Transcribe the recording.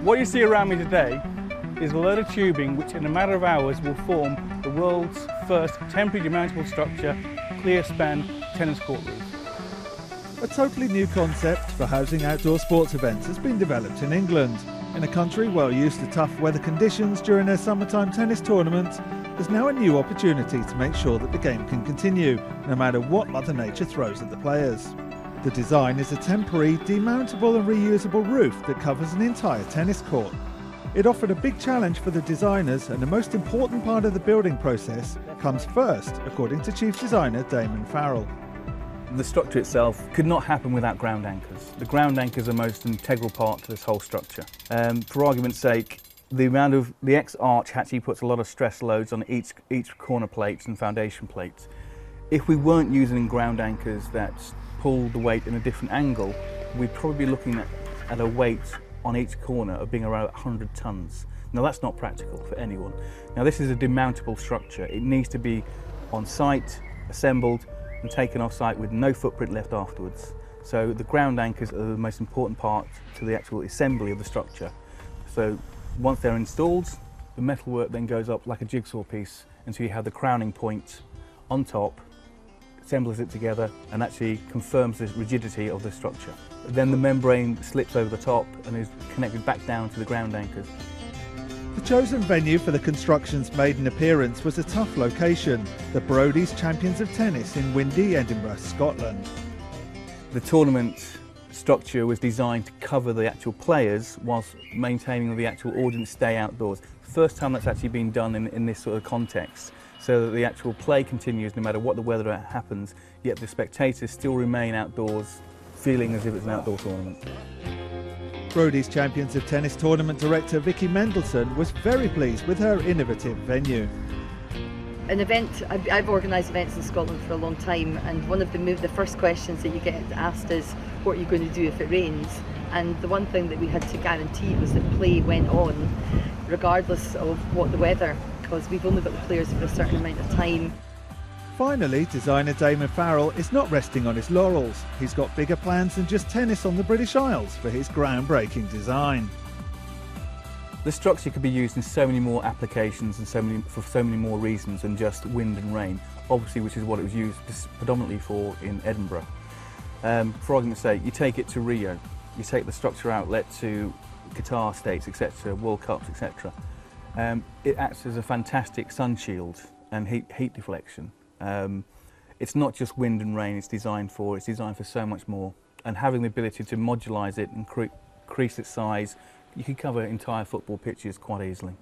What you see around me today is a load of tubing which in a matter of hours will form the world's first temporary demountable structure, clear span tennis court roof. A totally new concept for housing outdoor sports events has been developed in England. In a country well used to tough weather conditions during their summertime tennis tournaments, there's now a new opportunity to make sure that the game can continue, no matter what Mother Nature throws at the players. The design is a temporary, demountable and reusable roof that covers an entire tennis court. It offered a big challenge for the designers, and the most important part of the building process comes first, according to Chief Designer Damon Farrell. The structure itself could not happen without ground anchors. The ground anchors are the most integral part to this whole structure. For argument's sake, the X-arch actually puts a lot of stress loads on each corner plates and foundation plates. If we weren't using ground anchors that pull the weight in a different angle, we'd probably be looking at a weight on each corner of being around 100 tons. Now that's not practical for anyone. Now this is a demountable structure. It needs to be on site, assembled and taken off site with no footprint left afterwards. So the ground anchors are the most important part to the actual assembly of the structure. So once they're installed, the metalwork then goes up like a jigsaw piece until you have the crowning point on top, assembles it together and actually confirms the rigidity of the structure. Then the membrane slips over the top and is connected back down to the ground anchors. The chosen venue for the construction's maiden appearance was a tough location, the Brodie's Champions of Tennis in windy Edinburgh, Scotland. The tournament structure was designed to cover the actual players whilst maintaining the actual audience stay outdoors. First time that's actually been done in this sort of context, so that the actual play continues no matter what the weather happens, yet the spectators still remain outdoors, feeling as if it's an outdoor tournament. Brodie's Champions of Tennis tournament director Vicky Mendelsohn was very pleased with her innovative venue. An event, I've organised events in Scotland for a long time, and one of the first questions that you get asked is, what are you going to do if it rains? And the one thing that we had to guarantee was that play went on regardless of what the weather, because we've only got the players for a certain amount of time. Finally, designer Damon Farrell is not resting on his laurels. He's got bigger plans than just tennis on the British Isles for his groundbreaking design. The structure could be used in so many more applications and for so many more reasons than just wind and rain, obviously, which is what it was used predominantly for in Edinburgh. For argument's sake, you take it to Rio, you take the structure outlet to Qatar States, etc., World Cups, etc. It acts as a fantastic sun shield and heat deflection. It's not just wind and rain it's designed for so much more. And having the ability to modulise it and increase its size, you can cover entire football pitches quite easily.